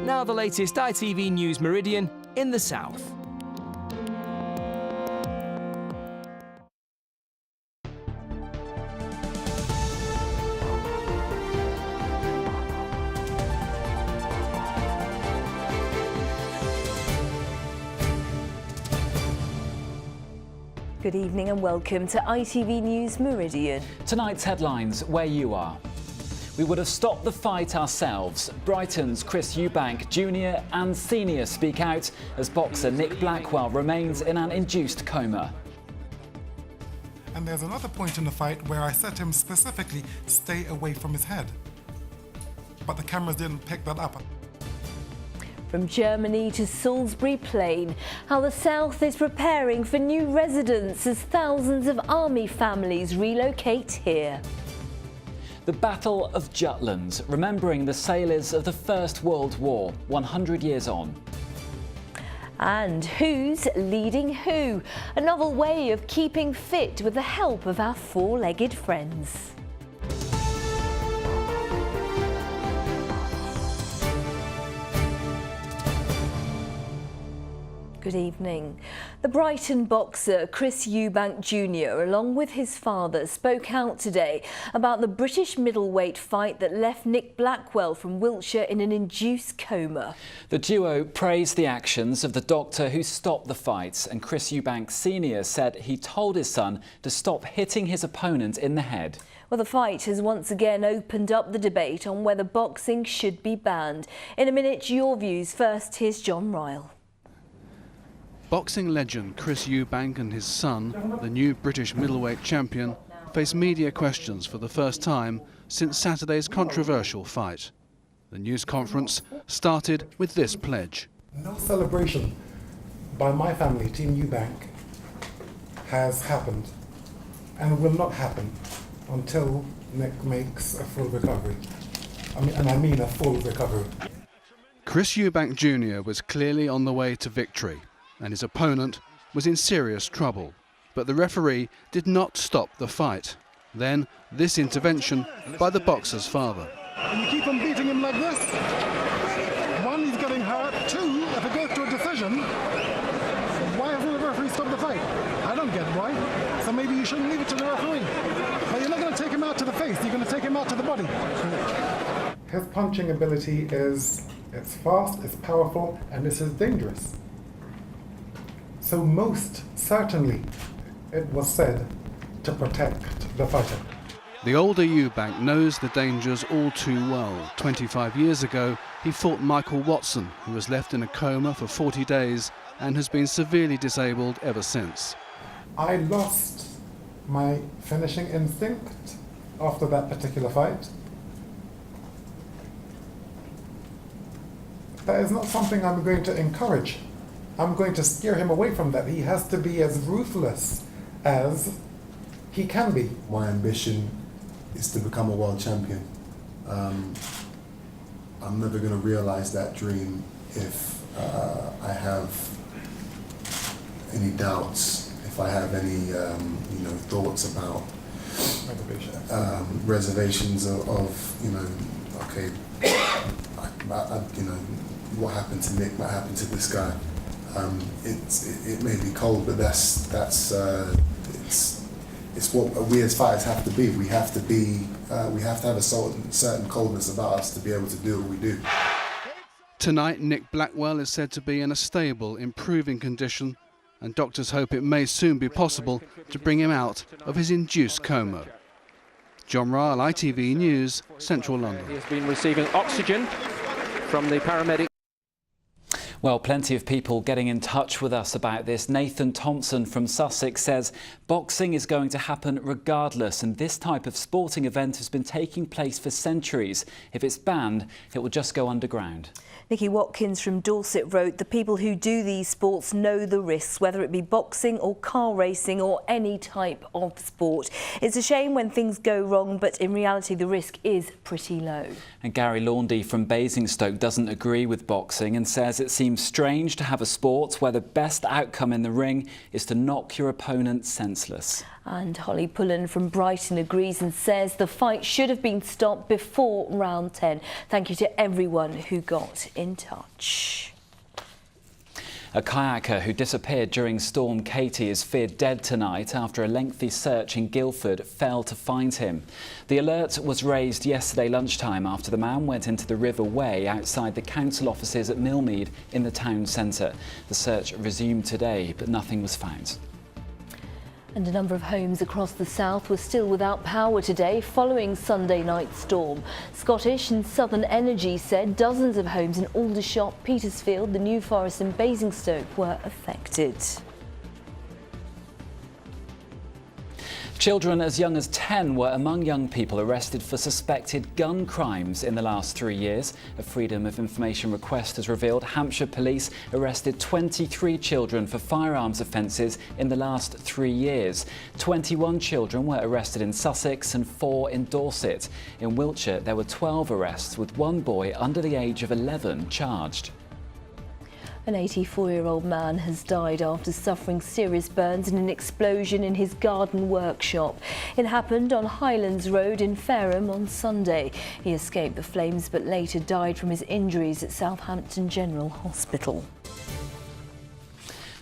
Now the latest ITV News Meridian in the south. Good evening and welcome to ITV News Meridian. Tonight's headlines, where you are. We would have stopped the fight ourselves. Brighton's Chris Eubank Jr. and Sr. speak out as boxer Nick Blackwell remains in an induced coma. And there's another point in the fight where I said to him specifically, stay away from his head. But the cameras didn't pick that up. From Germany to Salisbury Plain, how the South is preparing for new residents as thousands of army families relocate here. The Battle of Jutland, remembering the sailors of the First World War, 100 years on. And Who's Leading Who? A novel way of keeping fit with the help of our four-legged friends. Good evening. The Brighton boxer Chris Eubank Jr. along with his father spoke out today about the British middleweight fight that left Nick Blackwell from Wiltshire in an induced coma. The duo praised the actions of the doctor who stopped the fight, and Chris Eubank Sr. said he told his son to stop hitting his opponent in the head. Well, the fight has once again opened up the debate on whether boxing should be banned. In a minute, your views. First, here's John Ryle. Boxing legend Chris Eubank and his son, the new British middleweight champion, face media questions for the first time since Saturday's controversial fight. The news conference started with this pledge. No celebration by my family, Team Eubank, has happened and will not happen until Nick makes a full recovery. I mean a full recovery. Chris Eubank Jr. was clearly on the way to victory, and his opponent was in serious trouble. But the referee did not stop the fight. Then, this intervention by the boxer's father. And you keep on beating him like this. One, he's getting hurt. Two, if it goes to a decision, why hasn't the referee stopped the fight? I don't get why. So maybe you shouldn't leave it to the referee. But you're not going to take him out to the face, you're going to take him out to the body. His punching ability it's fast, it's powerful, and this is dangerous. So most certainly it was said to protect the fighter. The older Eubank knows the dangers all too well. 25 years ago, he fought Michael Watson, who was left in a coma for 40 days and has been severely disabled ever since. I lost my finishing instinct after that particular fight. That is not something I'm going to encourage. I'm going to steer him away from that. He has to be as ruthless as he can be. My ambition is to become a world champion. I'm never going to realize that dream if I have any doubts, if I have any thoughts about reservations of okay, what happened to Nick, what happened to this guy. It may be cold, but it's what we as fighters have to be. We have to have a certain coldness about us to be able to do what we do. Tonight, Nick Blackwell is said to be in a stable, improving condition, and doctors hope it may soon be possible to bring him out of his induced coma. John Ryle, ITV News, Central London. He has been receiving oxygen from the paramedic. Well, plenty of people getting in touch with us about this. Nathan Thompson from Sussex says boxing is going to happen regardless, and this type of sporting event has been taking place for centuries. If it's banned, it will just go underground. Nikki Watkins from Dorset wrote, the people who do these sports know the risks, whether it be boxing or car racing or any type of sport. It's a shame when things go wrong, but in reality the risk is pretty low. And Gary Laundy from Basingstoke doesn't agree with boxing and says it seems seems strange to have a sport where the best outcome in the ring is to knock your opponent senseless. And Holly Pullen from Brighton agrees and says the fight should have been stopped before round 10. Thank you to everyone who got in touch. A kayaker who disappeared during Storm Katie is feared dead tonight after a lengthy search in Guildford failed to find him. The alert was raised yesterday lunchtime after the man went into the River Wey outside the council offices at Millmead in the town centre. The search resumed today, but nothing was found. And a number of homes across the south were still without power today following Sunday night's storm. Scottish and Southern Energy said dozens of homes in Aldershot, Petersfield, the New Forest and Basingstoke were affected. Children as young as 10 were among young people arrested for suspected gun crimes in the last 3 years. A Freedom of Information request has revealed Hampshire police arrested 23 children for firearms offences in the last 3 years. 21 children were arrested in Sussex and 4 in Dorset. In Wiltshire, there were 12 arrests, with one boy under the age of 11 charged. An 84-year-old man has died after suffering serious burns in an explosion in his garden workshop. It happened on Highlands Road in Fareham on Sunday. He escaped the flames but later died from his injuries at Southampton General Hospital.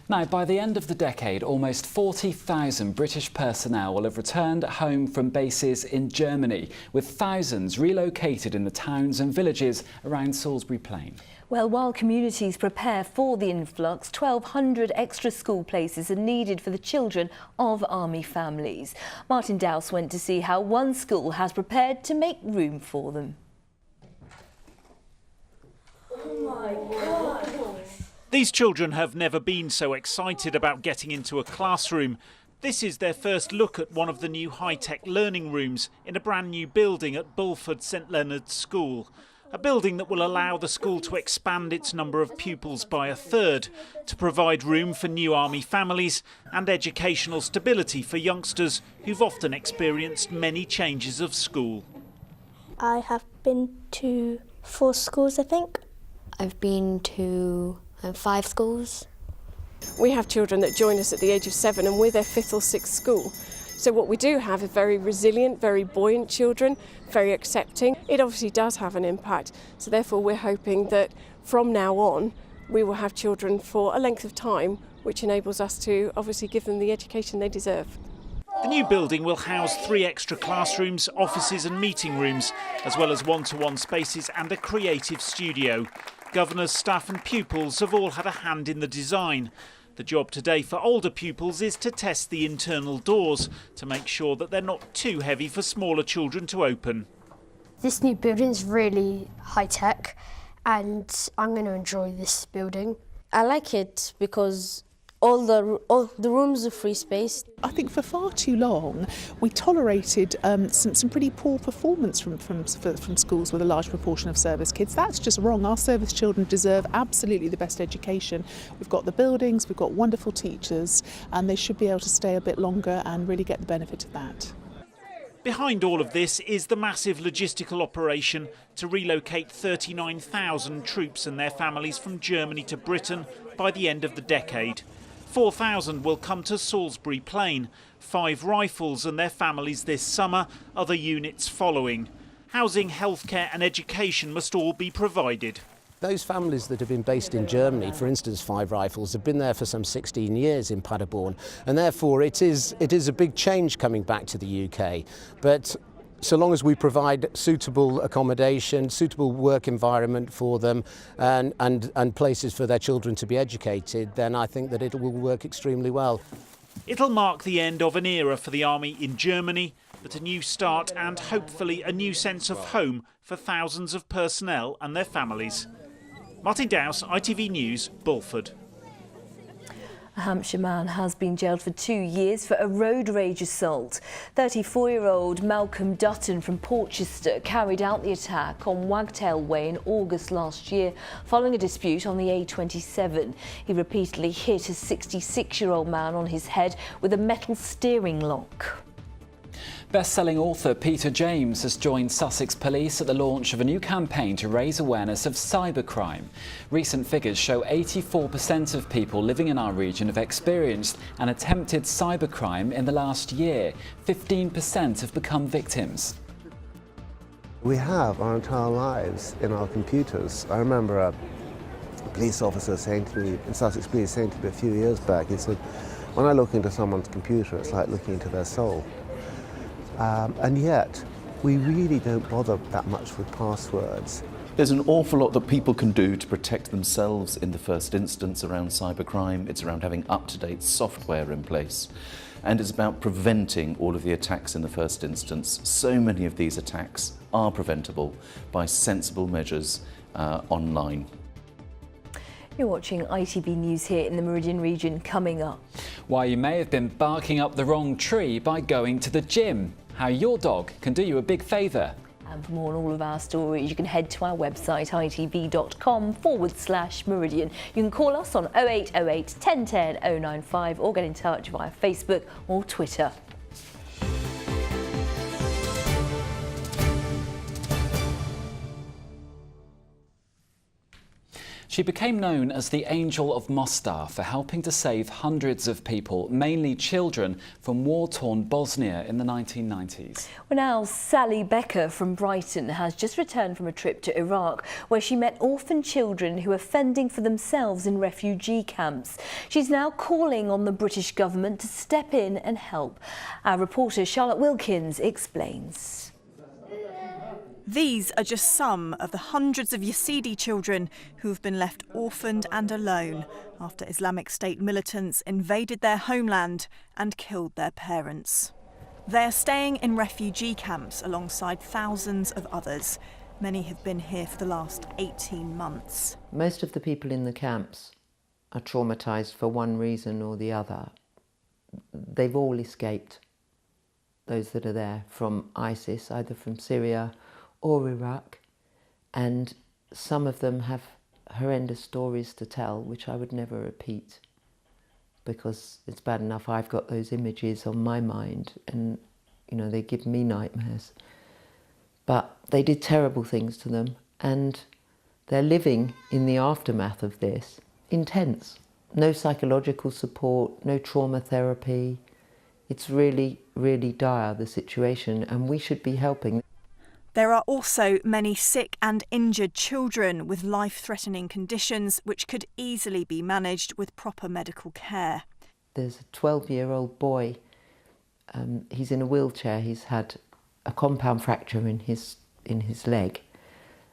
Now, by the end of the decade, almost 40,000 British personnel will have returned home from bases in Germany, with thousands relocated in the towns and villages around Salisbury Plain. Well, while communities prepare for the influx, 1,200 extra school places are needed for the children of Army families. Martin Dowse went to see how one school has prepared to make room for them. Oh my God! These children have never been so excited about getting into a classroom. This is their first look at one of the new high-tech learning rooms in a brand new building at Bulford St Leonard's School. A building that will allow the school to expand its number of pupils by a third, to provide room for new Army families and educational stability for youngsters who've often experienced many changes of school. I have been to 4 schools, I think. I've been to 5 schools. We have children that join us at the age of 7 and we're their 5th or 6th school. So what we do have is very resilient, very buoyant children, very accepting. It obviously does have an impact. So therefore we're hoping that from now on we will have children for a length of time, which enables us to obviously give them the education they deserve. The new building will house 3 extra classrooms, offices and meeting rooms, as well as one-to-one spaces and a creative studio. Governors, staff and pupils have all had a hand in the design. The job today for older pupils is to test the internal doors to make sure that they're not too heavy for smaller children to open. This new building is really high tech and I'm going to enjoy this building. I like it because all the rooms are free space. I think for far too long we tolerated some pretty poor performance from schools with a large proportion of service kids. That's just wrong. Our service children deserve absolutely the best education. We've got the buildings, we've got wonderful teachers, and they should be able to stay a bit longer and really get the benefit of that. Behind all of this is the massive logistical operation to relocate 39,000 troops and their families from Germany to Britain by the end of the decade. 4,000 will come to Salisbury Plain, 5 rifles and their families this summer, other units following. Housing, healthcare and education must all be provided. Those families that have been based in Germany, for instance 5 rifles, have been there for some 16 years in Paderborn, and therefore it is a big change coming back to the UK. But so long as we provide suitable accommodation, suitable work environment for them and places for their children to be educated, then I think that it will work extremely well. It'll mark the end of an era for the Army in Germany, but a new start and hopefully a new sense of home for thousands of personnel and their families. Martin Dowse, ITV News, Bulford. A Hampshire man has been jailed for 2 years for a road rage assault. 34-year-old Malcolm Dutton from Portchester carried out the attack on Wagtail Way in August last year following a dispute on the A27. He repeatedly hit a 66-year-old man on his head with a metal steering lock. Best-selling author Peter James has joined Sussex Police at the launch of a new campaign to raise awareness of cybercrime. Recent figures show 84% of people living in our region have experienced an attempted cybercrime in the last year. 15% have become victims. We have our entire lives in our computers. I remember a police officer saying to me, in Sussex Police, saying to me a few years back, he said, when I look into someone's computer, it's like looking into their soul. And yet, we really don't bother that much with passwords. There's an awful lot that people can do to protect themselves in the first instance around cybercrime. It's around having up-to-date software in place. And it's about preventing all of the attacks in the first instance. So many of these attacks are preventable by sensible measures online. You're watching ITV News here in the Meridian region. Coming up, why you may have been barking up the wrong tree by going to the gym. How your dog can do you a big favour. And for more on all of our stories, you can head to our website itv.com/Meridian. You can call us on 0808 1010 095 or get in touch via Facebook or Twitter. She became known as the Angel of Mostar for helping to save hundreds of people, mainly children, from war-torn Bosnia in the 1990s. Well, now Sally Becker from Brighton has just returned from a trip to Iraq, where she met orphan children who are fending for themselves in refugee camps. She's now calling on the British government to step in and help. Our reporter Charlotte Wilkins explains. These are just some of the hundreds of Yazidi children who have been left orphaned and alone after Islamic State militants invaded their homeland and killed their parents. They are staying in refugee camps alongside thousands of others. Many have been here for the last 18 months. Most of the people in the camps are traumatised for one reason or the other. They've all escaped, those that are there, from ISIS, either from Syria or Iraq, and some of them have horrendous stories to tell which I would never repeat because it's bad enough I've got those images on my mind and, you know, they give me nightmares. But they did terrible things to them and they're living in the aftermath of this in tents. No psychological support, no trauma therapy. It's really, really dire, the situation, and we should be helping. There are also many sick and injured children with life-threatening conditions which could easily be managed with proper medical care. There's a 12-year-old boy. He's in a wheelchair. He's had a compound fracture in his leg,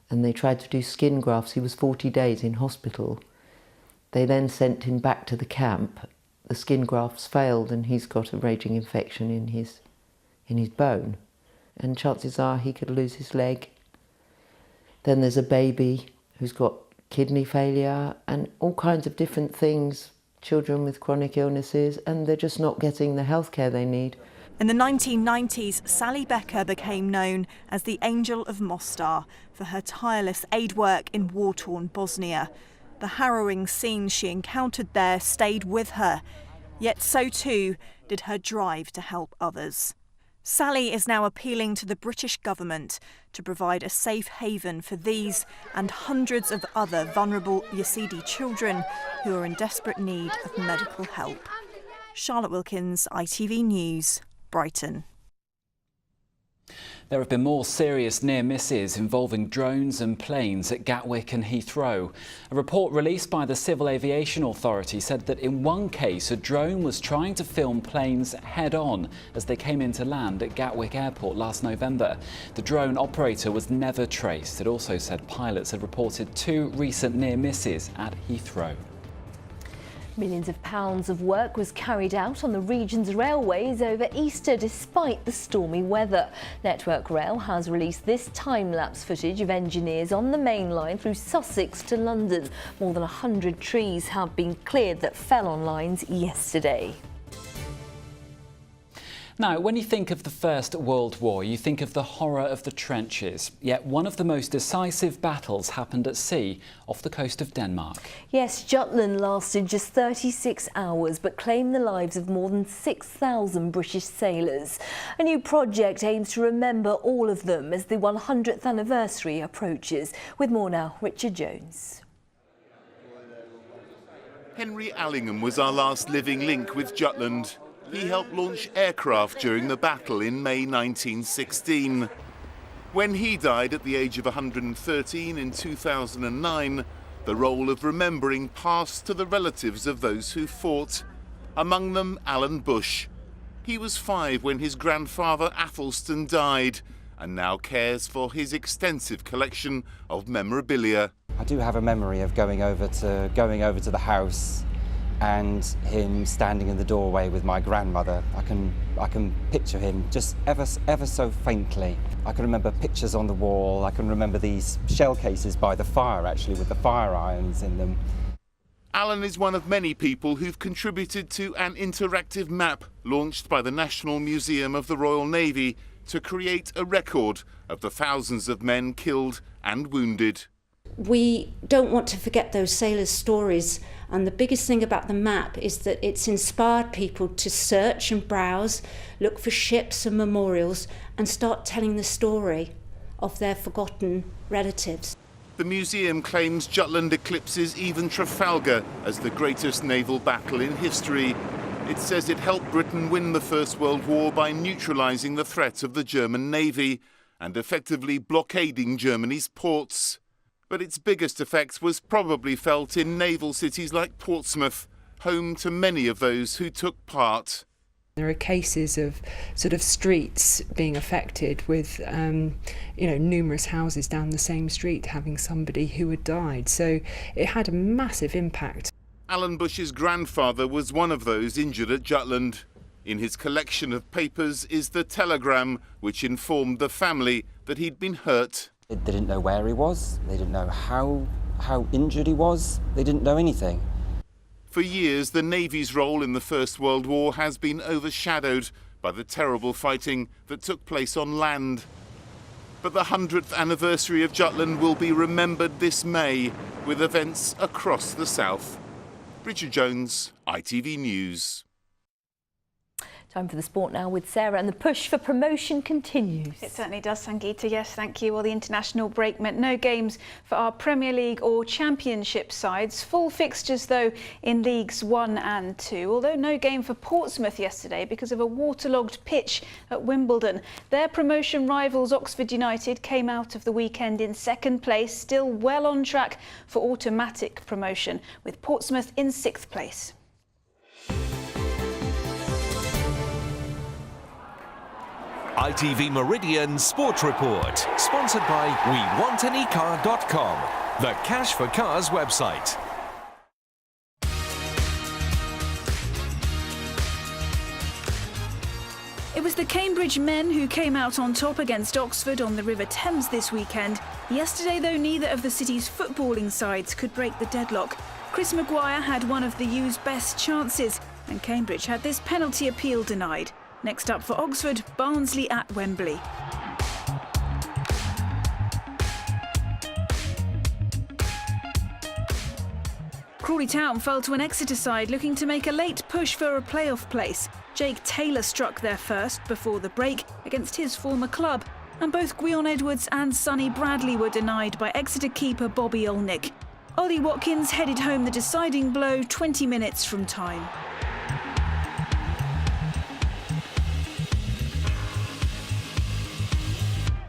and they tried to do skin grafts. He was 40 days in hospital. They then sent him back to the camp. The skin grafts failed, and he's got a raging infection in his bone. And chances are he could lose his leg. Then there's a baby who's got kidney failure and all kinds of different things, children with chronic illnesses, and they're just not getting the healthcare they need. In the 1990s, Sally Becker became known as the Angel of Mostar for her tireless aid work in war-torn Bosnia. The harrowing scenes she encountered there stayed with her, yet so too did her drive to help others. Sally is now appealing to the British government to provide a safe haven for these and hundreds of other vulnerable Yazidi children who are in desperate need of medical help. Charlotte Wilkins, ITV News, Brighton. There have been more serious near misses involving drones and planes at Gatwick and Heathrow. A report released by the Civil Aviation Authority said that in one case a drone was trying to film planes head-on as they came into land at Gatwick Airport last November. The drone operator was never traced. It also said pilots had reported 2 recent near misses at Heathrow. Millions of pounds of work was carried out on the region's railways over Easter despite the stormy weather. Network Rail has released this time-lapse footage of engineers on the main line through Sussex to London. More than 100 trees have been cleared that fell on lines yesterday. Now, when you think of the First World War, you think of the horror of the trenches. Yet one of the most decisive battles happened at sea off the coast of Denmark. Yes, Jutland lasted just 36 hours but claimed the lives of more than 6,000 British sailors. A new project aims to remember all of them as the 100th anniversary approaches. With more now, Richard Jones. Henry Allingham was our last living link with Jutland. He helped launch aircraft during the battle in May 1916. When he died at the age of 113 in 2009, the role of remembering passed to the relatives of those who fought, among them Alan Bush. He was 5 when his grandfather Athelstan died, and now cares for his extensive collection of memorabilia. I do have a memory of going over to the house and him standing in the doorway with my grandmother. I can picture him just ever so faintly. I can remember pictures on the wall. I can remember these shell cases by the fire, actually, with the fire irons in them. Alan is one of many people who've contributed to an interactive map launched by the National Museum of the Royal Navy to create a record of the thousands of men killed and wounded. We don't want to forget those sailors' stories, and the biggest thing about the map is that it's inspired people to search and browse, look for ships and memorials, and start telling the story of their forgotten relatives. The museum claims Jutland eclipses even Trafalgar as the greatest naval battle in history. It says it helped Britain win the First World War by neutralising the threat of the German Navy and effectively blockading Germany's ports. But its biggest effect was probably felt in naval cities like Portsmouth, home to many of those who took part. There are cases of sort of streets being affected with, numerous houses down the same street having somebody who had died. So it had a massive impact. Alan Bush's grandfather was one of those injured at Jutland. In his collection of papers is the telegram which informed the family that he'd been hurt. They didn't know where he was. They didn't know how injured he was. They didn't know anything. For years, the Navy's role in the First World War has been overshadowed by the terrible fighting that took place on land. But the 100th anniversary of Jutland will be remembered this May with events across the south. Richard Jones, ITV News. Time for the sport now with Sarah, and the push for promotion continues. It certainly does, Sangeeta. Yes, thank you. Well, the international break meant no games for our Premier League or Championship sides. Full fixtures, though, in Leagues 1 and 2, although no game for Portsmouth yesterday because of a waterlogged pitch at Wimbledon. Their promotion rivals Oxford United came out of the weekend in second place, still well on track for automatic promotion, with Portsmouth in 6th place. ITV Meridian Sport Report, sponsored by WeWantAnyCar.com, the Cash for Cars website. It was the Cambridge men who came out on top against Oxford on the River Thames this weekend. Yesterday, though, neither of the city's footballing sides could break the deadlock. Chris Maguire had one of the U's best chances, and Cambridge had this penalty appeal denied. Next up for Oxford, Barnsley at Wembley. Crawley Town fell to an Exeter side looking to make a late push for a playoff place. Jake Taylor struck there first before the break against his former club, and both Gwion Edwards and Sonny Bradley were denied by Exeter keeper Bobby Olnick. Ollie Watkins headed home the deciding blow 20 minutes from time.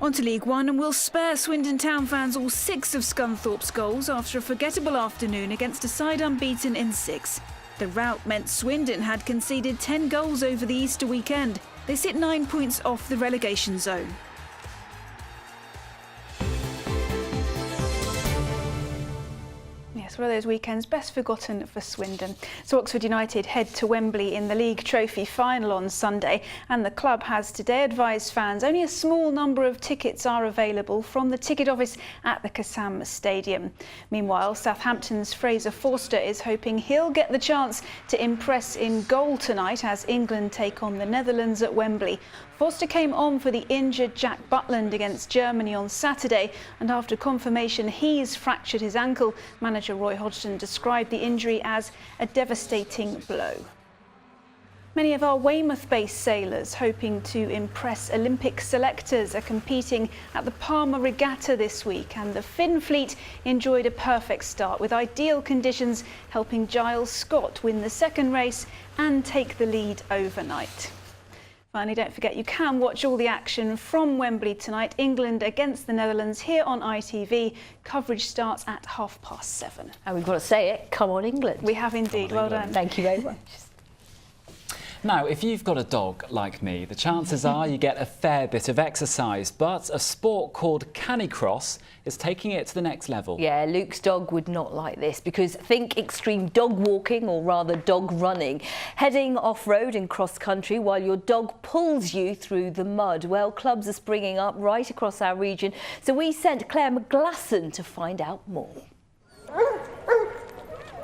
On to League One, and we'll spare Swindon Town fans all 6 of Scunthorpe's goals after a forgettable afternoon against a side unbeaten in 6. The rout meant Swindon had conceded 10 goals over the Easter weekend. They sit 9 points off the relegation zone. Yes, one of those weekends best forgotten for Swindon. So Oxford United head to Wembley in the League Trophy final on Sunday, and the club has today advised fans only a small number of tickets are available from the ticket office at the Kassam Stadium. Meanwhile, Southampton's Fraser Forster is hoping he'll get the chance to impress in goal tonight as England take on the Netherlands at Wembley. Forster came on for the injured Jack Jutland against Germany on Saturday, and after confirmation he's fractured his ankle, manager Roy Hodgson described the injury as a devastating blow. Many of our Weymouth-based sailors hoping to impress Olympic selectors are competing at the Palma Regatta this week, and the Finn fleet enjoyed a perfect start with ideal conditions, helping Giles Scott win the second race and take the lead overnight. Finally, don't forget you can watch all the action from Wembley tonight. England against the Netherlands here on ITV. Coverage starts at 7:30. And we've got to say it, come on England. We have indeed, well done. Thank you very much. Now, if you've got a dog like me, the chances are you get a fair bit of exercise, but a sport called canicross is taking it to the next level. Yeah, Luke's dog would not like this because think extreme dog walking, or rather dog running, heading off-road and cross-country while your dog pulls you through the mud. Well, clubs are springing up right across our region, so we sent Claire McGlasson to find out more.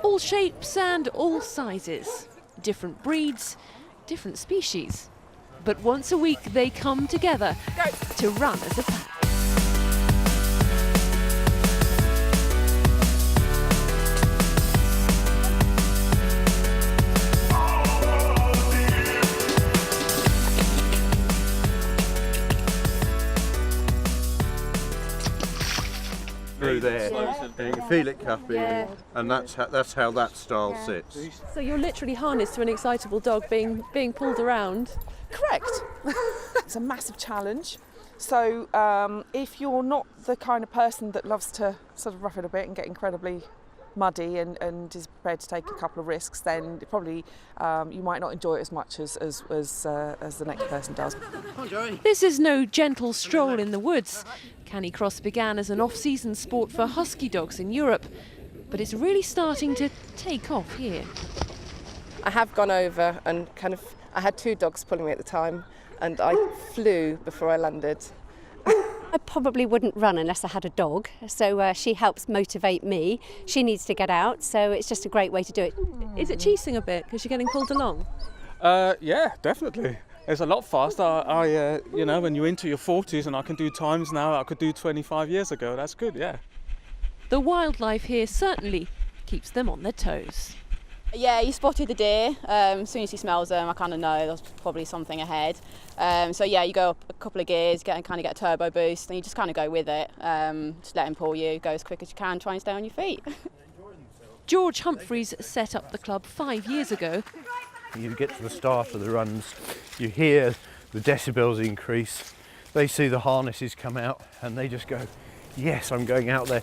All shapes and all sizes, different breeds, different species. But once a week they come together to run as a pack. Through there, and you can feel it cupping, and that's how that style sits. So you're literally harnessed to an excitable dog being pulled around. Correct. It's a massive challenge. So if you're not the kind of person that loves to sort of rough it a bit and get incredibly muddy and is prepared to take a couple of risks, then probably you might not enjoy it as much as the next person does. This is no gentle stroll in the woods. Canicross began as an off-season sport for husky dogs in Europe, but it's really starting to take off here. I have gone over and I had two dogs pulling me at the time, and I flew before I landed. I probably wouldn't run unless I had a dog, so she helps motivate me. She needs to get out, so it's just a great way to do it. Is it cheating a bit because you're getting pulled along? Yeah, definitely. It's a lot faster. You know, when you're into your 40s and I can do times now I could do 25 years ago, that's good, yeah. The wildlife here certainly keeps them on their toes. Yeah, you spotted the deer. As soon as he smells them, I kind of know there's probably something ahead. So yeah, you go up a couple of gears, get a turbo boost, and you just kind of go with it. Just let him pull you, go as quick as you can, try and stay on your feet. George Humphreys set up the club 5 years ago. You get to the start of the runs, you hear the decibels increase, they see the harnesses come out, and they just go, yes, I'm going out there.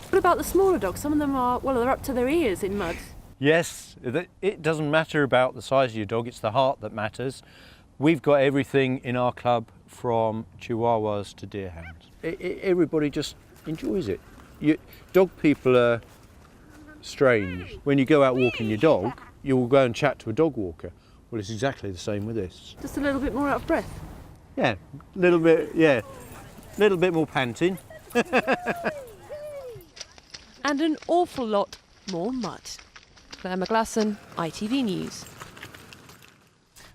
What about the smaller dogs? Some of them are, well, they're up to their ears in mud. Yes, it doesn't matter about the size of your dog, it's the heart that matters. We've got everything in our club from Chihuahuas to Deerhounds. Everybody just enjoys it. Dog people are strange. When you go out walking your dog, you'll go and chat to a dog walker. Well, it's exactly the same with this. Just a little bit more out of breath? Yeah, a little bit more panting. And an awful lot more mud. Claire McGlasson, ITV News.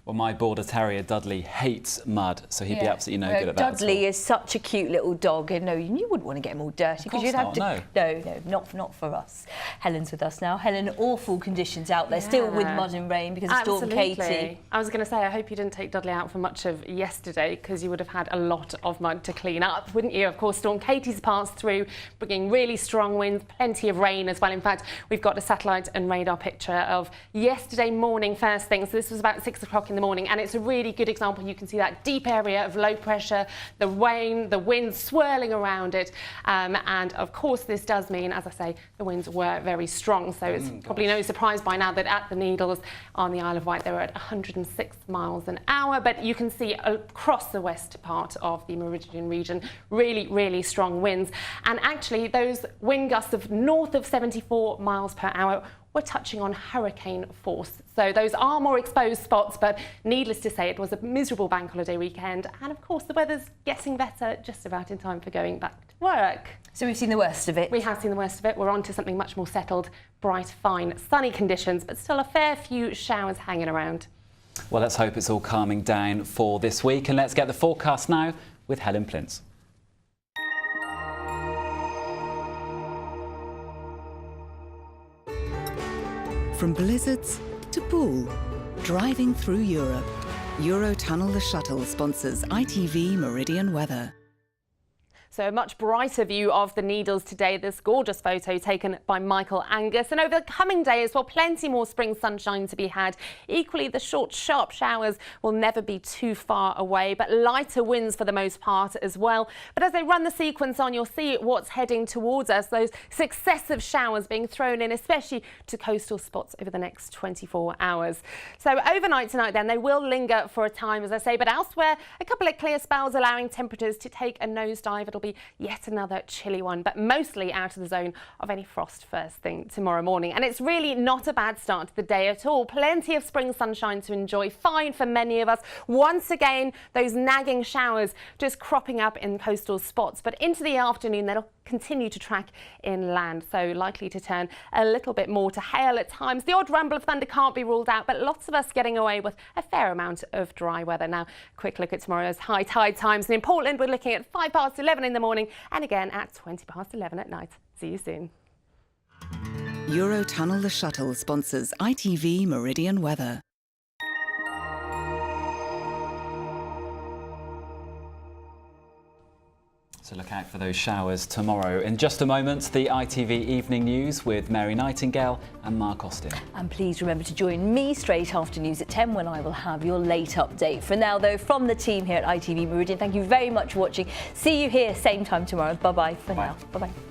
Well, my border terrier Dudley hates mud, so he'd be absolutely no good at that. Dudley is such a cute little dog, and you wouldn't want to get him all dirty because you'd have to. No, not for us. Helen's with us now. Helen, awful conditions out there, still with mud and rain because of Storm Katie. I was going to say, I hope you didn't take Dudley out for much of yesterday because you would have had a lot of mud to clean up, wouldn't you? Of course, Storm Katie's passed through, bringing really strong winds, plenty of rain as well. In fact, we've got a satellite and radar picture of yesterday morning first thing. So this was about 6 o'clock in the the morning, and it's a really good example. You can see that deep area of low pressure, the rain, the wind swirling around it, and of course this does mean, as I say, the winds were very strong, so it's probably no surprise by now that at the Needles on the Isle of Wight they were at 106 miles an hour, but you can see across the west part of the Meridian region really strong winds, and actually those wind gusts of north of 74 miles per hour were touching on hurricane force. So those are more exposed spots, but needless to say, it was a miserable bank holiday weekend. And of course, the weather's getting better just about in time for going back to work. So we've seen the worst of it? We have seen the worst of it. We're on to something much more settled, bright, fine, sunny conditions, but still a fair few showers hanging around. Well, let's hope it's all calming down for this week. And let's get the forecast now with Helen Plintz. From blizzards to pool, driving through Europe. Eurotunnel the Shuttle sponsors ITV Meridian weather. So a much brighter view of the Needles today, this gorgeous photo taken by Michael Angus. And over the coming days, well, plenty more spring sunshine to be had. Equally, the short, sharp showers will never be too far away, but lighter winds for the most part as well. But as they run the sequence on, you'll see what's heading towards us, those successive showers being thrown in, especially to coastal spots over the next 24 hours. So overnight tonight, then, they will linger for a time, as I say, but elsewhere, a couple of clear spells allowing temperatures to take a nosedive. It'll be yet another chilly one, but mostly out of the zone of any frost first thing tomorrow morning. And it's really not a bad start to the day at all. Plenty of spring sunshine to enjoy, fine for many of us. Once again, those nagging showers just cropping up in coastal spots, but into the afternoon they'll continue to track inland, so likely to turn a little bit more to hail at times. The odd rumble of thunder can't be ruled out, but lots of us getting away with a fair amount of dry weather. Now, quick look at tomorrow's high tide times. And in Portland, we're looking at 11:05 in the morning and again at 11:20 at night. See you soon. Eurotunnel the Shuttle sponsors ITV Meridian weather. So look out for those showers tomorrow. In just a moment, the ITV Evening News with Mary Nightingale and Mark Austin. And please remember to join me straight after news at 10 when I will have your late update. For now, though, from the team here at ITV Meridian, thank you very much for watching. See you here same time tomorrow. Bye-bye for now. Bye-bye.